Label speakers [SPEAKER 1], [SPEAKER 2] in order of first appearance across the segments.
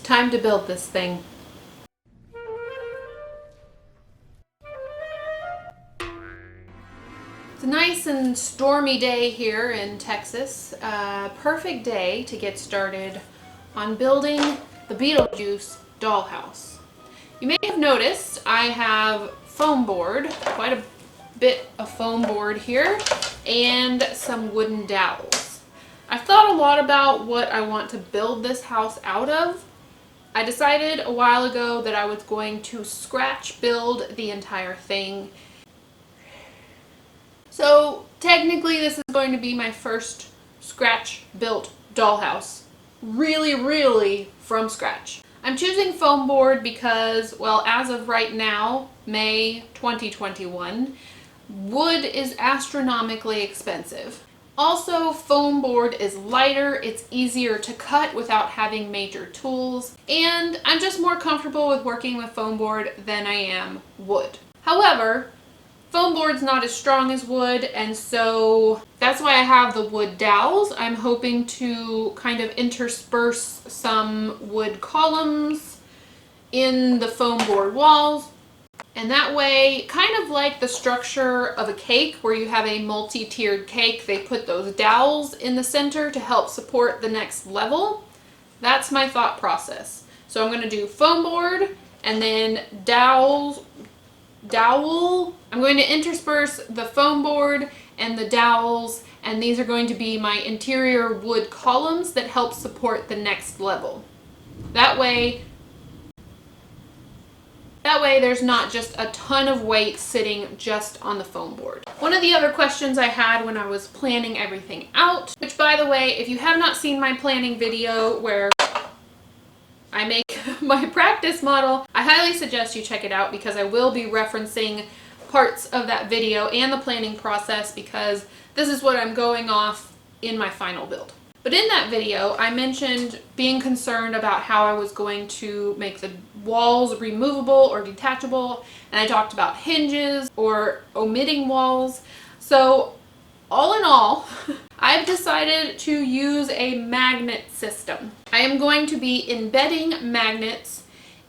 [SPEAKER 1] Time to build this thing. It's a nice and stormy day here in Texas. Perfect day to get started on building the Beetlejuice Dollhouse. You may have noticed I have foam board, quite a bit of foam board here, and some wooden dowels. I've thought a lot about what I want to build this house out of. I decided a while ago that I was going to scratch build the entire thing. So technically this is going to be my first scratch built dollhouse. Really from scratch. I'm choosing foam board because, well, as of right now, May 2021, wood is astronomically expensive. Also, foam board is lighter, it's easier to cut without having major tools, and I'm just more comfortable with working with foam board than I am wood. However, foam board's not as strong as wood, and so that's why I have the wood dowels. I'm hoping to kind of intersperse some wood columns in the foam board walls. And that way, kind of like the structure of a cake where you have a multi-tiered cake, they put those dowels in the center to help support the next level. That's my thought process. So I'm going to do foam board and then dowel. I'm going to intersperse the foam board and the dowels, and these are going to be my interior wood columns that help support the next level. That way there's not just a ton of weight sitting just on the foam board. One of the other questions I had when I was planning everything out, which by the way, if you have not seen my planning video where I make my practice model, I highly suggest you check it out because I will be referencing parts of that video and the planning process because this is what I'm going off in my final build. But in that video, I mentioned being concerned about how I was going to make the walls removable or detachable, and I talked about hinges or omitting walls. So all in all, I've decided to use a magnet system. I am going to be embedding magnets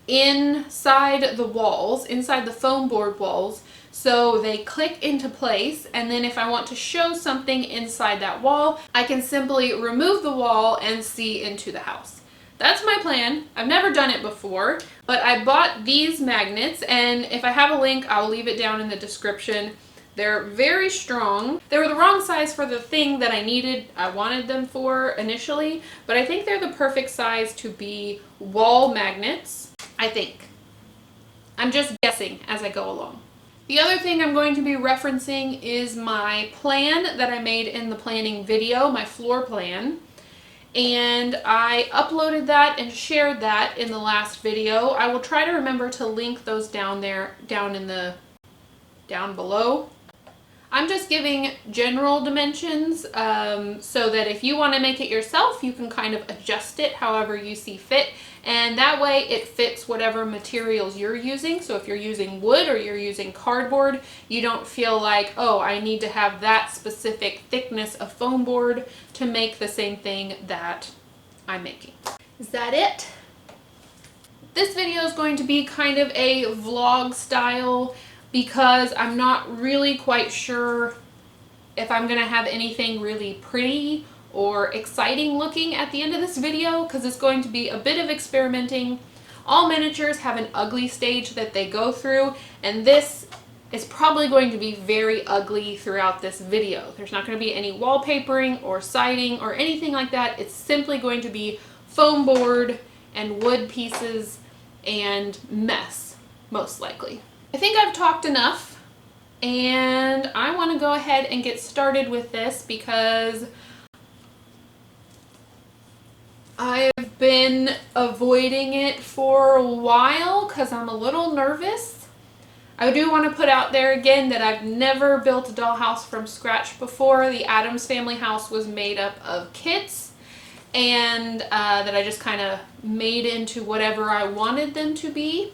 [SPEAKER 1] inside the walls, inside the foam board walls, so they click into place, and then if I want to show something inside that wall, I can simply remove the wall and see into the house. That's my plan. I've never done it before, but I bought these magnets, and if I have a link, I'll leave it down in the description. They're very strong. They were the wrong size for the thing that I wanted them for initially, but I think they're the perfect size to be wall magnets, I think. I'm just guessing as I go along. The other thing I'm going to be referencing is my plan that I made in the planning video, my floor plan. And I uploaded that and shared that in the last video. I will try to remember to link those down there, down below. I'm just giving general dimensions so that if you want to make it yourself, you can kind of adjust it however you see fit. And that way it fits whatever materials you're using. So if you're using wood or you're using cardboard, you don't feel like, oh, I need to have that specific thickness of foam board to make the same thing that I'm making. Is that it? This video is going to be kind of a vlog style because I'm not really quite sure if I'm going to have anything really pretty or exciting looking at the end of this video because it's going to be a bit of experimenting. All miniatures have an ugly stage that they go through, and this is probably going to be very ugly throughout this video. There's not going to be any wallpapering or siding or anything like that. It's simply going to be foam board and wood pieces and mess, most likely. I think I've talked enough, and I want to go ahead and get started with this because I've been avoiding it for a while because I'm a little nervous. I do want to put out there again that I've never built a dollhouse from scratch before. The Addams Family house was made up of kits, and that I just kind of made into whatever I wanted them to be.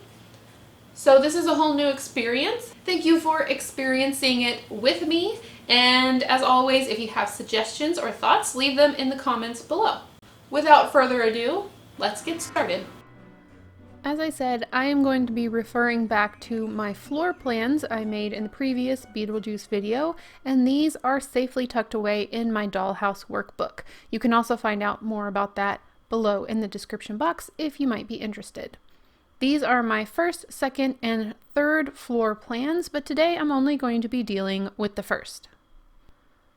[SPEAKER 1] So this is a whole new experience. Thank you for experiencing it with me, and as always, if you have suggestions or thoughts, leave them in the comments below. Without further ado, let's get started. As I said, I am going to be referring back to my floor plans I made in the previous Beetlejuice video, and these are safely tucked away in my Dollhouse workbook. You can also find out more about that below in the description box if you might be interested. These are my first, second, and third floor plans, but today I'm only going to be dealing with the first.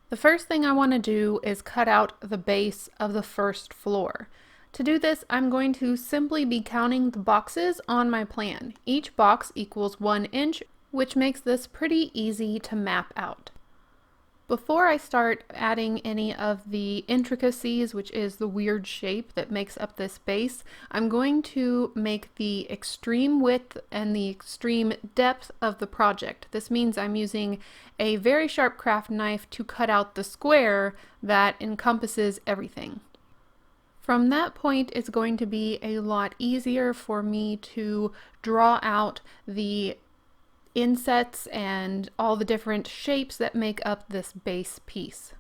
[SPEAKER 1] The first thing I want to do is cut out the base of the first floor. To do this, I'm going to simply be counting the boxes on my plan. Each box equals 1 inch, which makes this pretty easy to map out. Before I start adding any of the intricacies, which is the weird shape that makes up this base, I'm going to make the extreme width and the extreme depth of the project. This means I'm using a very sharp craft knife to cut out the square that encompasses everything. From that point, it's going to be a lot easier for me to draw out the insets and all the different shapes that make up this base piece.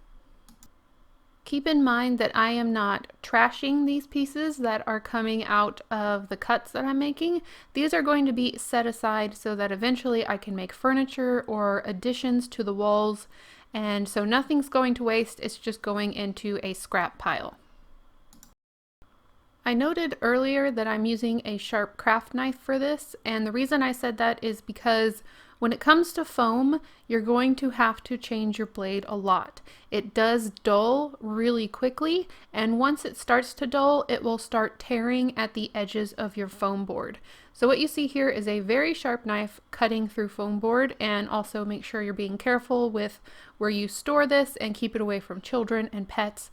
[SPEAKER 1] Keep in mind that I am not trashing these pieces that are coming out of the cuts that I'm making. These are going to be set aside so that eventually I can make furniture or additions to the walls, and so nothing's going to waste, it's just going into a scrap pile. I noted earlier that I'm using a sharp craft knife for this, and the reason I said that is because when it comes to foam, you're going to have to change your blade a lot. It does dull really quickly, and once it starts to dull, it will start tearing at the edges of your foam board. So what you see here is a very sharp knife cutting through foam board, and also make sure you're being careful with where you store this and keep it away from children and pets.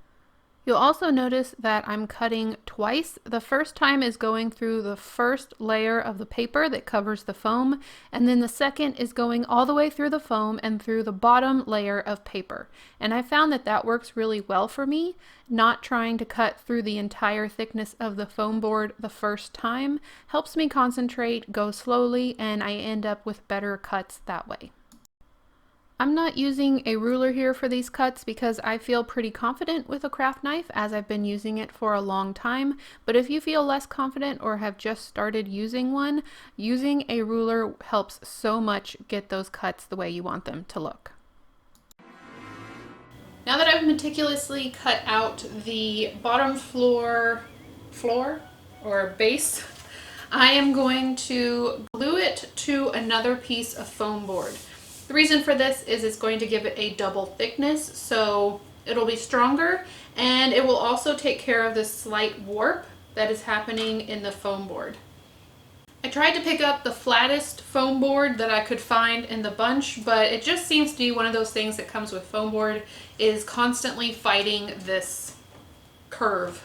[SPEAKER 1] You'll also notice that I'm cutting twice. The first time is going through the first layer of the paper that covers the foam, and then the second is going all the way through the foam and through the bottom layer of paper. And I found that that works really well for me. Not trying to cut through the entire thickness of the foam board the first time helps me concentrate, go slowly, and I end up with better cuts that way. I'm not using a ruler here for these cuts because I feel pretty confident with a craft knife as I've been using it for a long time, but if you feel less confident or have just started using one, using a ruler helps so much get those cuts the way you want them to look. Now that I've meticulously cut out the bottom floor or base, I am going to glue it to another piece of foam board. The reason for this is it's going to give it a double thickness, so it'll be stronger, and it will also take care of this slight warp that is happening in the foam board. I tried to pick up the flattest foam board that I could find in the bunch, but it just seems to be one of those things that comes with foam board, is constantly fighting this curve.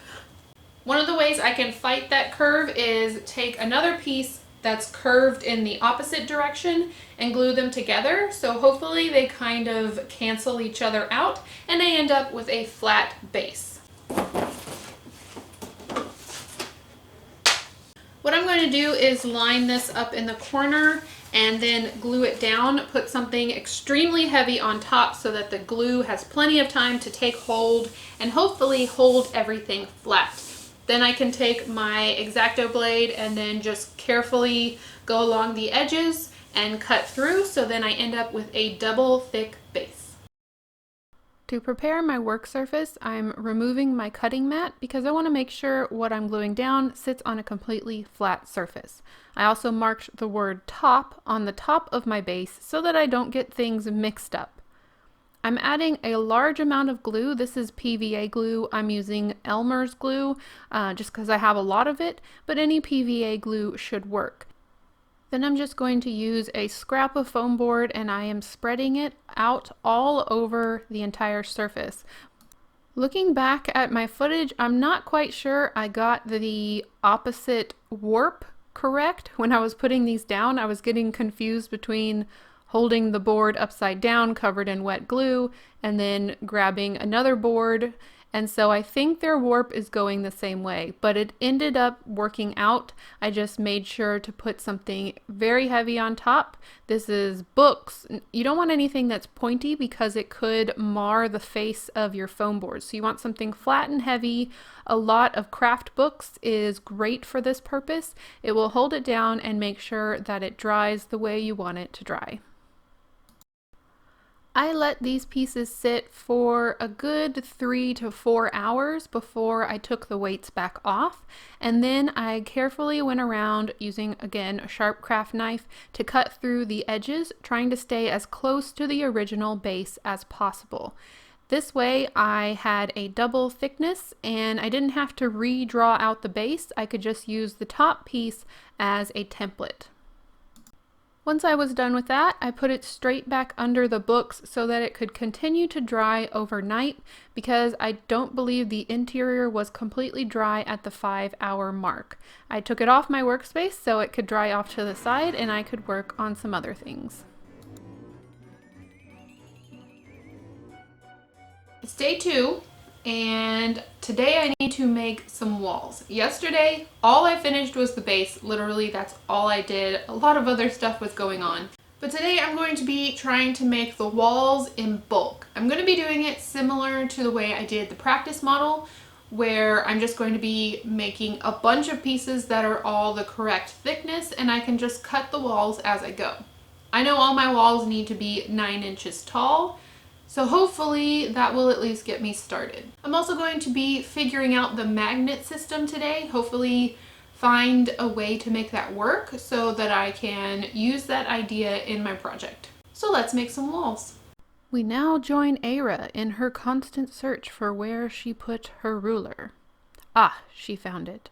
[SPEAKER 1] One of the ways I can fight that curve is take another piece that's curved in the opposite direction and glue them together, so hopefully they kind of cancel each other out and I end up with a flat base. What I'm going to do is line this up in the corner and then glue it down, put something extremely heavy on top so that the glue has plenty of time to take hold and hopefully hold everything flat. Then I can take my X-Acto blade and then just carefully go along the edges and cut through, so then I end up with a double thick base. To prepare my work surface, I'm removing my cutting mat because I want to make sure what I'm gluing down sits on a completely flat surface. I also marked the word top on the top of my base so that I don't get things mixed up. I'm adding a large amount of glue. This is PVA glue. I'm using Elmer's glue just because I have a lot of it, but any PVA glue should work. Then I'm just going to use a scrap of foam board and I am spreading it out all over the entire surface. Looking back at my footage, I'm not quite sure I got the opposite warp correct. When I was putting these down, I was getting confused between holding the board upside down covered in wet glue and then grabbing another board and so I think their warp is going the same way, but it ended up working out. I just made sure to put something very heavy on top. This is books. You don't want anything that's pointy because it could mar the face of your foam board. So you want something flat and heavy. A lot of craft books is great for this purpose. It will hold it down and make sure that it dries the way you want it to dry. I let these pieces sit for a good 3 to 4 hours before I took the weights back off, and then I carefully went around using, again, a sharp craft knife to cut through the edges, trying to stay as close to the original base as possible. This way I had a double thickness and I didn't have to redraw out the base. I could just use the top piece as a template. Once I was done with that, I put it straight back under the books so that it could continue to dry overnight, because I don't believe the interior was completely dry at the 5-hour mark. I took it off my workspace so it could dry off to the side and I could work on some other things. It's day 2, and today I need to make some walls. Yesterday, all I finished was the base. Literally, that's all I did. A lot of other stuff was going on. But today I'm going to be trying to make the walls in bulk. I'm going to be doing it similar to the way I did the practice model, where I'm just going to be making a bunch of pieces that are all the correct thickness, and I can just cut the walls as I go. I know all my walls need to be 9 inches tall, so hopefully that will at least get me started. I'm also going to be figuring out the magnet system today, hopefully find a way to make that work so that I can use that idea in my project. So let's make some walls. We now join Aira in her constant search for where she put her ruler. Ah, she found it.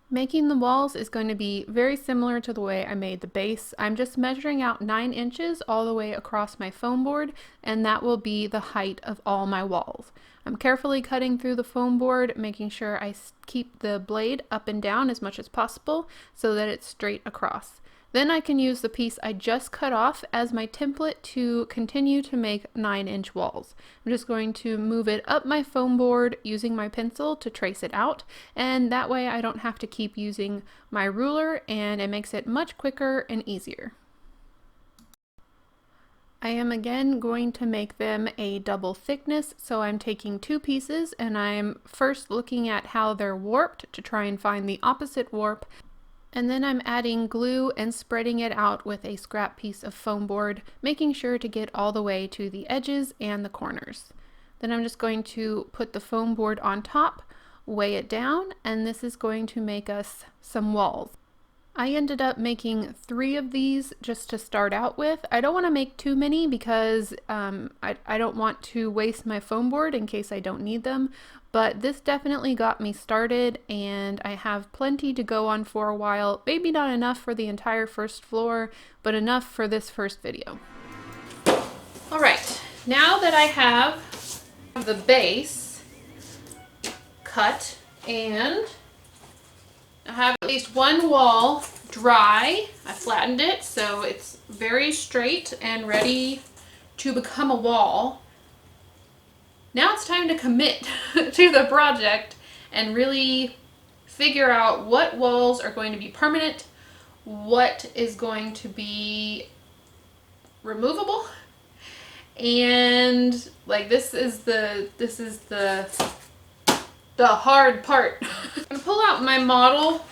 [SPEAKER 1] Making the walls is going to be very similar to the way I made the base. I'm just measuring out 9 inches all the way across my foam board, and that will be the height of all my walls. I'm carefully cutting through the foam board, making sure I keep the blade up and down as much as possible so that it's straight across. Then I can use the piece I just cut off as my template to continue to make 9-inch walls. I'm just going to move it up my foam board using my pencil to trace it out, and that way I don't have to keep using my ruler, and it makes it much quicker and easier. I am again going to make them a double thickness, so I'm taking 2 pieces and I'm first looking at how they're warped to try and find the opposite warp. And then I'm adding glue and spreading it out with a scrap piece of foam board, making sure to get all the way to the edges and the corners. Then I'm just going to put the foam board on top, weigh it down, and this is going to make us some walls. I ended up making 3 of these just to start out with. I don't want to make too many because I don't want to waste my foam board in case I don't need them. But this definitely got me started, and I have plenty to go on for a while. Maybe not enough for the entire first floor, but enough for this first video. All right, now that I have the base cut and I have at least one wall dry, I flattened it so it's very straight and ready to become a wall. Now it's time to commit to the project and really figure out what walls are going to be permanent, what is going to be removable, and like this is the hard part. I'm gonna pull out my model,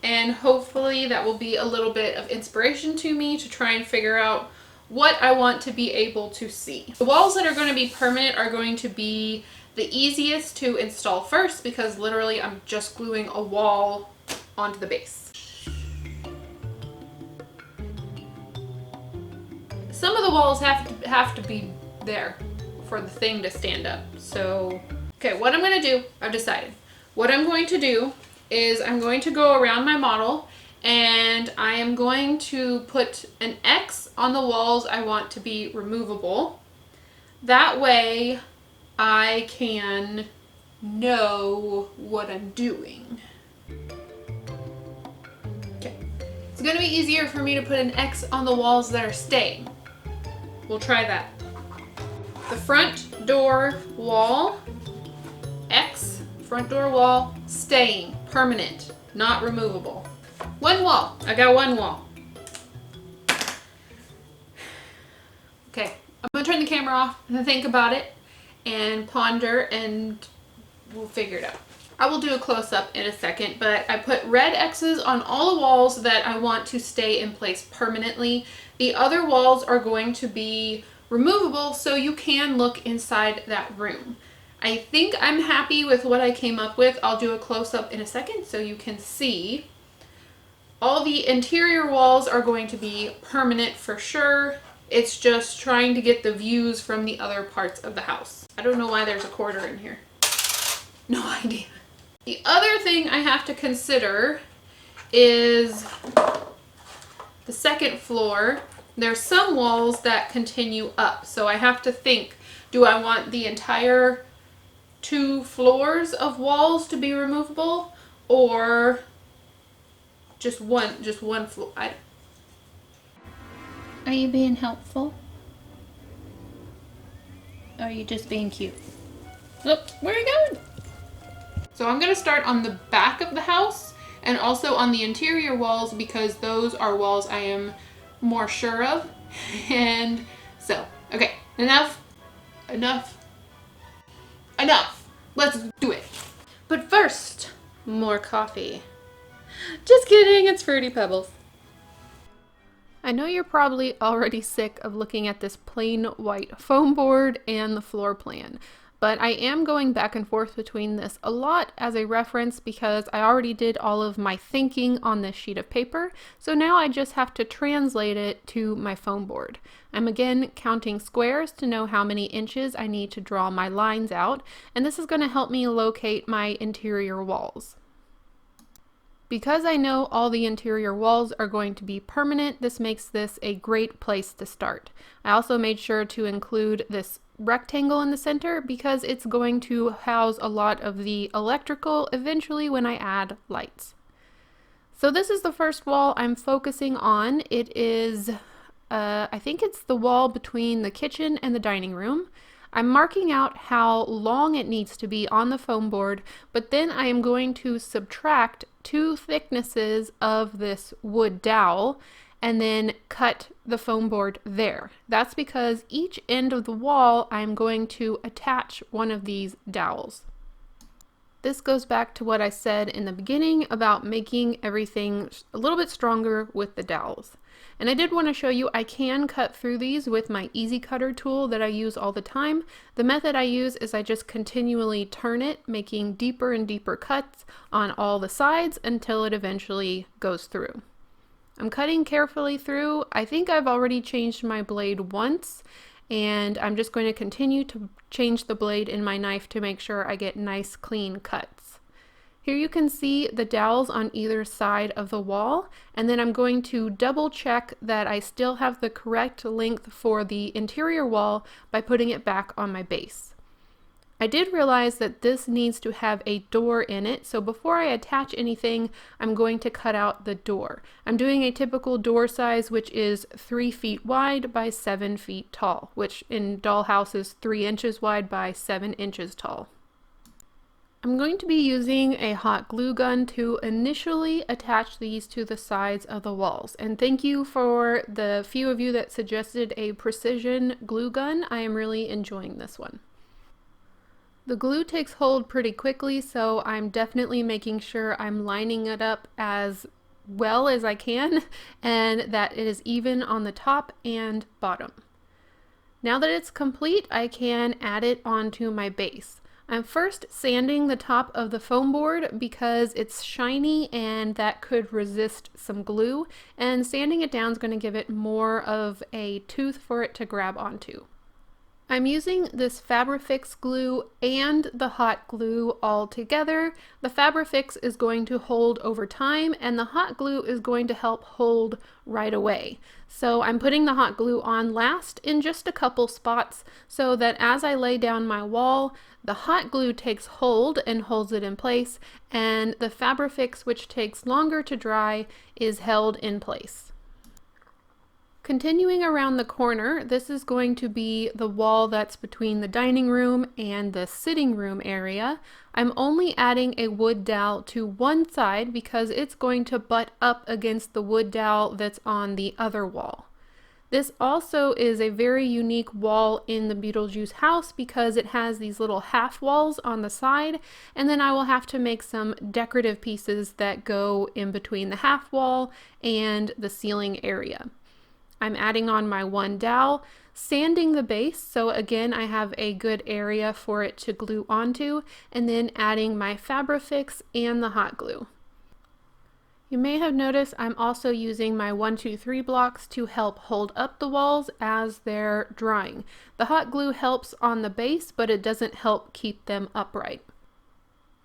[SPEAKER 1] and hopefully that will be a little bit of inspiration to me to try and figure out what I want to be able to see. The walls that are going to be permanent are going to be the easiest to install first, because literally I'm just gluing a wall onto the base. Some of the walls have to be there for the thing to stand up. So, okay, what I'm going to do, I've decided. What I'm going to do is I'm going to go around my model and I am going to put an X on the walls I want to be removable. That way I can know what I'm doing. Okay, it's going to be easier for me to put an X on the walls that are staying. We'll try that. The front door wall front door wall staying permanent, not removable. One wall. I got one wall. Okay, I'm gonna turn the camera off and think about it and ponder, and we'll figure it out. I will do a close-up in a second, but I put red X's on all the walls that I want to stay in place permanently. The other walls are going to be removable so you can look inside that room. I think I'm happy with what I came up with. I'll do a close-up in a second so you can see. All the interior walls are going to be permanent for sure. It's just trying to get the views from the other parts of the house. I don't know why there's a quarter in here. No idea. The other thing I have to consider is the second floor. There's some walls that continue up, so I have to think, do I want the entire 2 floors of walls to be removable, or just one floor? Are you being helpful? Or are you just being cute? Look, where are you going? So I'm gonna start on the back of the house and also on the interior walls because those are walls I am more sure of. And so, okay, enough. Let's do it. But first, more coffee. Just kidding, it's Fruity Pebbles. I know you're probably already sick of looking at this plain white foam board and the floor plan, but I am going back and forth between this a lot as a reference because I already did all of my thinking on this sheet of paper, so now I just have to translate it to my foam board. I'm again counting squares to know how many inches I need to draw my lines out, and this is going to help me locate my interior walls. Because I know all the interior walls are going to be permanent, this makes this a great place to start. I also made sure to include this rectangle in the center because it's going to house a lot of the electrical eventually when I add lights. So this is the first wall I'm focusing on. It is, I think it's the wall between the kitchen and the dining room. I'm marking out how long it needs to be on the foam board, but then I am going to subtract 2 thicknesses of this wood dowel and then cut the foam board there. That's because each end of the wall I'm going to attach one of these dowels. This goes back to what I said in the beginning about making everything a little bit stronger with the dowels. And I did want to show you I can cut through these with my easy cutter tool that I use all the time. The method I use is I just continually turn it, making deeper and deeper cuts on all the sides until it eventually goes through. I'm cutting carefully through. I think I've already changed my blade once, and I'm just going to continue to change the blade in my knife to make sure I get nice clean cuts. Here you can see the dowels on either side of the wall, and then I'm going to double check that I still have the correct length for the interior wall by putting it back on my base. I did realize that this needs to have a door in it, so before I attach anything, I'm going to cut out the door. I'm doing a typical door size, which is 3 feet wide by 7 feet tall, which in Dollhouse is 3 inches wide by 7 inches tall. I'm going to be using a hot glue gun to initially attach these to the sides of the walls. And thank you for the few of you that suggested a precision glue gun. I am really enjoying this one. The glue takes hold pretty quickly, so I'm definitely making sure I'm lining it up as well as I can and that it is even on the top and bottom. Now that it's complete, I can add it onto my base. I'm first sanding the top of the foam board because it's shiny and that could resist some glue, and sanding it down is going to give it more of a tooth for it to grab onto. I'm using this Fabrifix glue and the hot glue all together. The Fabrifix is going to hold over time and the hot glue is going to help hold right away. So I'm putting the hot glue on last in just a couple spots so that as I lay down my wall, the hot glue takes hold and holds it in place, and the Fabrifix, which takes longer to dry, is held in place. Continuing around the corner, this is going to be the wall that's between the dining room and the sitting room area. I'm only adding a wood dowel to one side because it's going to butt up against the wood dowel that's on the other wall. This also is a very unique wall in the Beetlejuice house because it has these little half walls on the side, and then I will have to make some decorative pieces that go in between the half wall and the ceiling area. I'm adding on my one dowel, sanding the base, so again I have a good area for it to glue onto, and then adding my Fabrifix and the hot glue. You may have noticed I'm also using my 1, 2, 3 blocks to help hold up the walls as they're drying. The hot glue helps on the base, but it doesn't help keep them upright.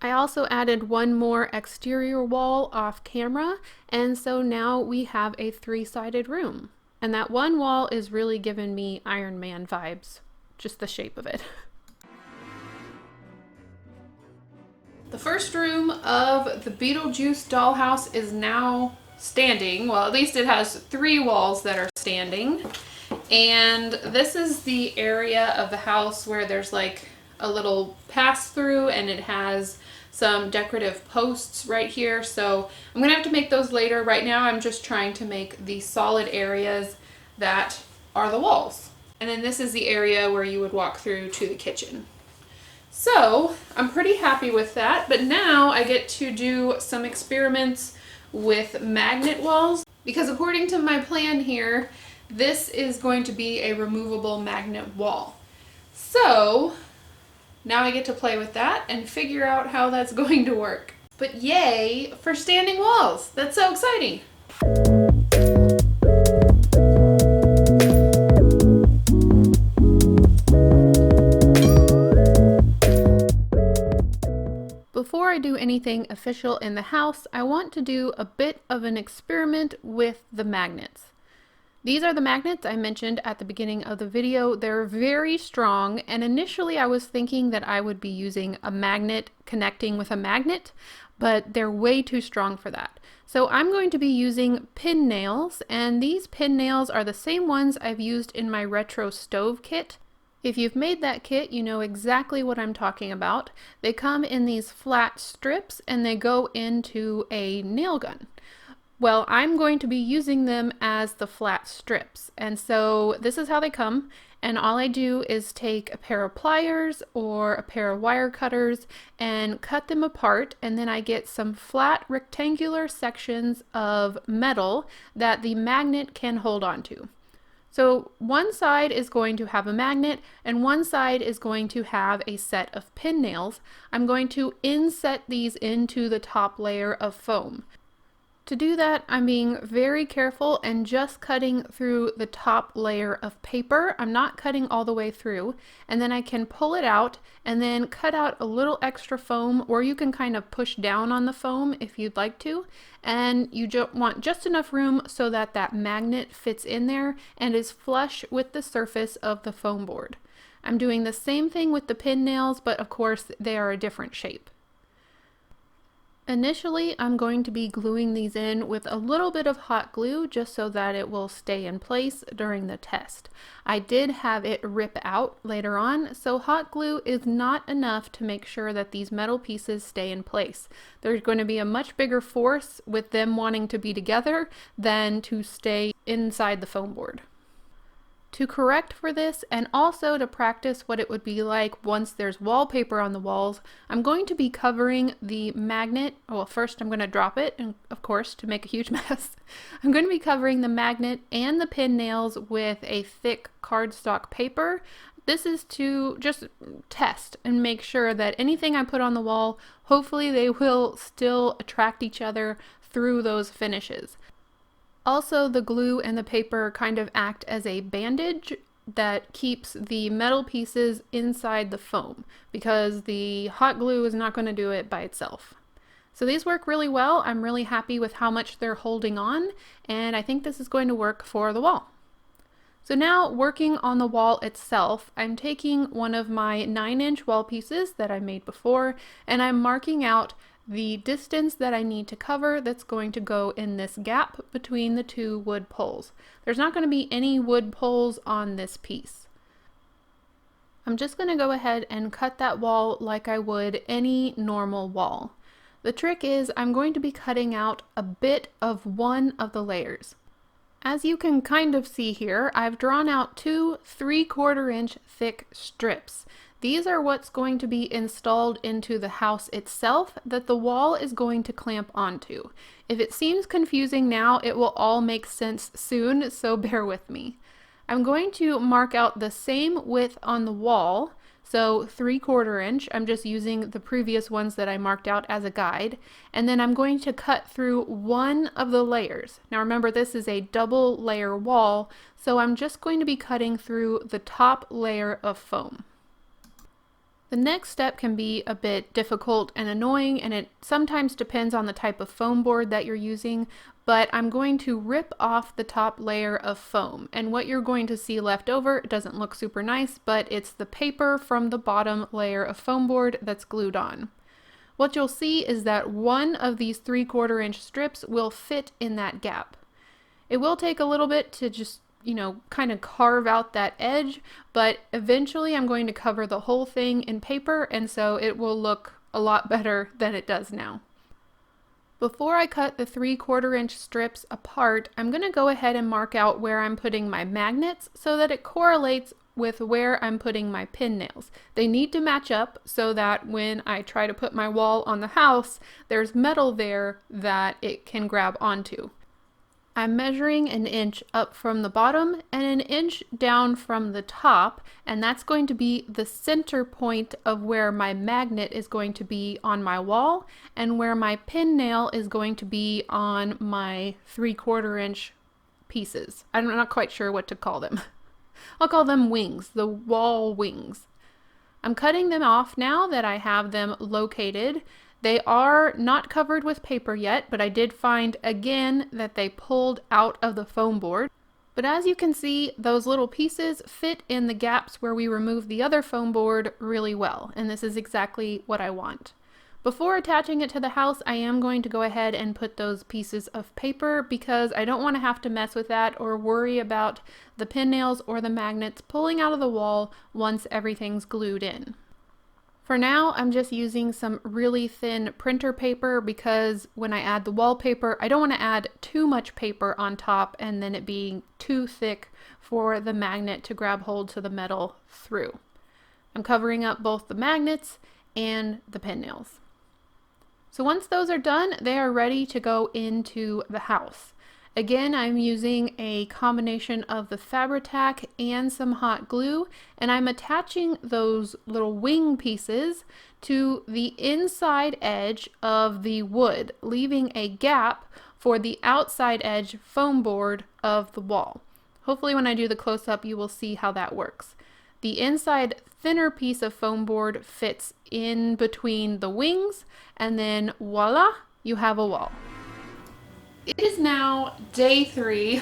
[SPEAKER 1] I also added one more exterior wall off camera, and so now we have a 3-sided room. And that one wall is really giving me Iron Man vibes, just the shape of it. The first room of the Beetlejuice Dollhouse is now standing. Well, at least it has 3 walls that are standing. And this is the area of the house where there's like a little pass-through, and it has some decorative posts right here, so I'm gonna have to make those later. Right now I'm just trying to make the solid areas that are the walls. And then this is the area where you would walk through to the kitchen. So I'm pretty happy with that, but now I get to do some experiments with magnet walls, because according to my plan here, this is going to be a removable magnet wall. So now I get to play with that and figure out how that's going to work. But yay for standing walls! That's so exciting! Before I do anything official in the house, I want to do a bit of an experiment with the magnets. These are the magnets I mentioned at the beginning of the video. They're very strong, and initially I was thinking that I would be using a magnet connecting with a magnet, but they're way too strong for that. So I'm going to be using pin nails, and these pin nails are the same ones I've used in my retro stove kit. If you've made that kit, you know exactly what I'm talking about. They come in these flat strips and they go into a nail gun. Well, I'm going to be using them as the flat strips, and so this is how they come, and all I do is take a pair of pliers or a pair of wire cutters and cut them apart, and then I get some flat rectangular sections of metal that the magnet can hold onto. So one side is going to have a magnet and one side is going to have a set of pin nails. I'm going to inset these into the top layer of foam. To do that, I'm being very careful and just cutting through the top layer of paper. I'm not cutting all the way through, and then I can pull it out and then cut out a little extra foam, or you can kind of push down on the foam if you'd like to, and you want just enough room so that that magnet fits in there and is flush with the surface of the foam board. I'm doing the same thing with the pin nails, but of course they are a different shape. Initially, I'm going to be gluing these in with a little bit of hot glue just so that it will stay in place during the test. I did have it rip out later on, so hot glue is not enough to make sure that these metal pieces stay in place. There's going to be a much bigger force with them wanting to be together than to stay inside the foam board. To correct for this, and also to practice what it would be like once there's wallpaper on the walls, I'm going to be covering the magnet. Well, first I'm going to drop it, and of course, to make a huge mess. I'm going to be covering the magnet and the pin nails with a thick cardstock paper. This is to just test and make sure that anything I put on the wall, hopefully they will still attract each other through those finishes. Also, the glue and the paper kind of act as a bandage that keeps the metal pieces inside the foam, because the hot glue is not going to do it by itself. So these work really well. I'm really happy with how much they're holding on, and I think this is going to work for the wall. So now, working on the wall itself, I'm taking one of my 9-inch wall pieces that I made before, and I'm marking out the distance that I need to cover that's going to go in this gap between the two wood poles. There's not going to be any wood poles on this piece. I'm just going to go ahead and cut that wall like I would any normal wall. The trick is I'm going to be cutting out a bit of one of the layers. As you can kind of see here, I've drawn out two 3/4 inch thick strips. These are what's going to be installed into the house itself that the wall is going to clamp onto. If it seems confusing now, it will all make sense soon, so bear with me. I'm going to mark out the same width on the wall, so 3/4 inch. I'm just using the previous ones that I marked out as a guide, and then I'm going to cut through one of the layers. Now remember, this is a double layer wall, so I'm just going to be cutting through the top layer of foam. The next step can be a bit difficult and annoying, and it sometimes depends on the type of foam board that you're using, but I'm going to rip off the top layer of foam, and what you're going to see left over, it doesn't look super nice, but it's the paper from the bottom layer of foam board that's glued on. What you'll see is that one of these 3/4 inch strips will fit in that gap. It will take a little bit to just kind of carve out that edge, but eventually I'm going to cover the whole thing in paper, and so it will look a lot better than it does now. Before I cut the 3/4 inch strips apart, I'm going to go ahead and mark out where I'm putting my magnets so that it correlates with where I'm putting my pin nails. They need to match up so that when I try to put my wall on the house, there's metal there that it can grab onto. I'm measuring 1 inch up from the bottom and 1 inch down from the top, and that's going to be the center point of where my magnet is going to be on my wall and where my pin nail is going to be on my 3/4 inch pieces. I'm not quite sure what to call them. I'll call them wings, the wall wings. I'm cutting them off now that I have them located. They are not covered with paper yet, but I did find again that they pulled out of the foam board. But as you can see, those little pieces fit in the gaps where we removed the other foam board really well, and this is exactly what I want. Before attaching it to the house, I am going to go ahead and put those pieces of paper because I don't want to have to mess with that or worry about the pin nails or the magnets pulling out of the wall once everything's glued in. For now, I'm just using some really thin printer paper because when I add the wallpaper, I don't want to add too much paper on top and then it being too thick for the magnet to grab hold to the metal through. I'm covering up both the magnets and the pin nails. So once those are done, they are ready to go into the house. Again, I'm using a combination of the Fabri-Tac and some hot glue, and I'm attaching those little wing pieces to the inside edge of the wood, leaving a gap for the outside edge foam board of the wall. Hopefully when I do the close-up, you will see how that works. The inside thinner piece of foam board fits in between the wings, and then voila, you have a wall. It is now day 3.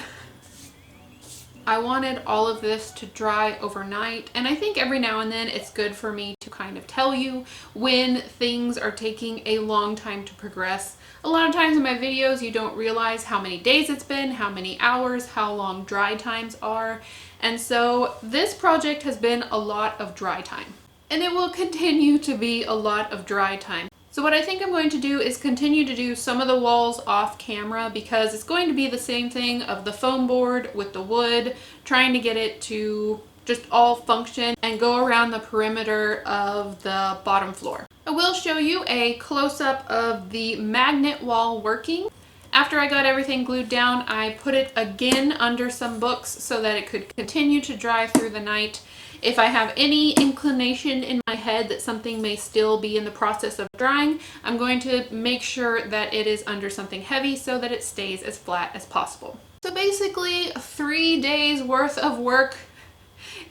[SPEAKER 1] I wanted all of this to dry overnight, and I think every now and then it's good for me to kind of tell you when things are taking a long time to progress. A lot of times in my videos you don't realize how many days it's been, how many hours, how long dry times are, and so this project has been a lot of dry time. And it will continue to be a lot of dry time. So what I think I'm going to do is continue to do some of the walls off camera because it's going to be the same thing of the foam board with the wood, trying to get it to just all function and go around the perimeter of the bottom floor. I will show you a close-up of the magnet wall working. After I got everything glued down, I put it again under some books so that it could continue to dry through the night. If I have any inclination in my head that something may still be in the process of drying, I'm going to make sure that it is under something heavy so that it stays as flat as possible. So basically 3 days worth of work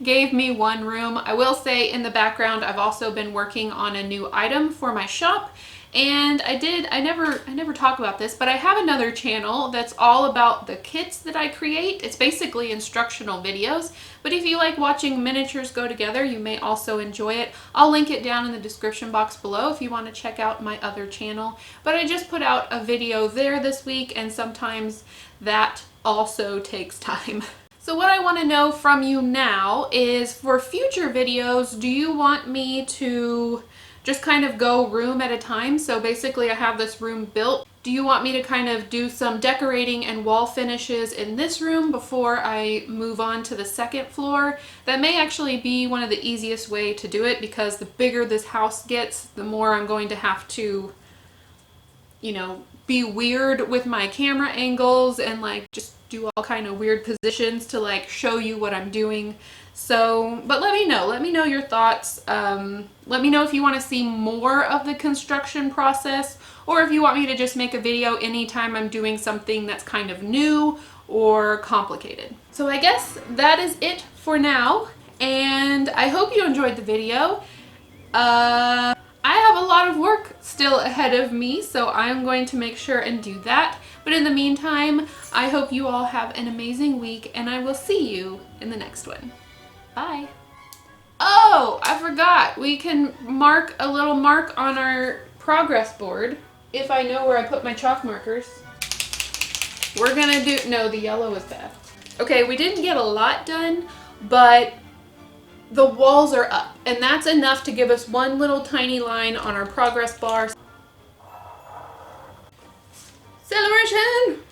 [SPEAKER 1] gave me one room. I will say in the background I've also been working on a new item for my shop, And I never talk about this, but I have another channel that's all about the kits that I create. It's basically instructional videos, but if you like watching miniatures go together, you may also enjoy it. I'll link it down in the description box below if you want to check out my other channel. But I just put out a video there this week, and sometimes that also takes time. So what I want to know from you now is, for future videos, do you want me to just kind of go room at a time? So basically I have this room built. Do you want me to kind of do some decorating and wall finishes in this room before I move on to the second floor? That may actually be one of the easiest way to do it, because the bigger this house gets, the more I'm going to have to, you know, be weird with my camera angles and like just do all kind of weird positions to like show you what I'm doing. So, but let me know your thoughts. Let me know if you want to see more of the construction process, or if you want me to just make a video anytime I'm doing something that's kind of new or complicated. So I guess that is it for now, and I hope you enjoyed the video. I have a lot of work still ahead of me, so I'm going to make sure and do that. But in the meantime, I hope you all have an amazing week, and I will see you in the next one. Bye. Oh, I forgot. We can mark a little mark on our progress board if I know where I put my chalk markers. We're gonna do, no, the yellow is bad. Okay, we didn't get a lot done, but the walls are up, and that's enough to give us one little tiny line on our progress bar. Celebration!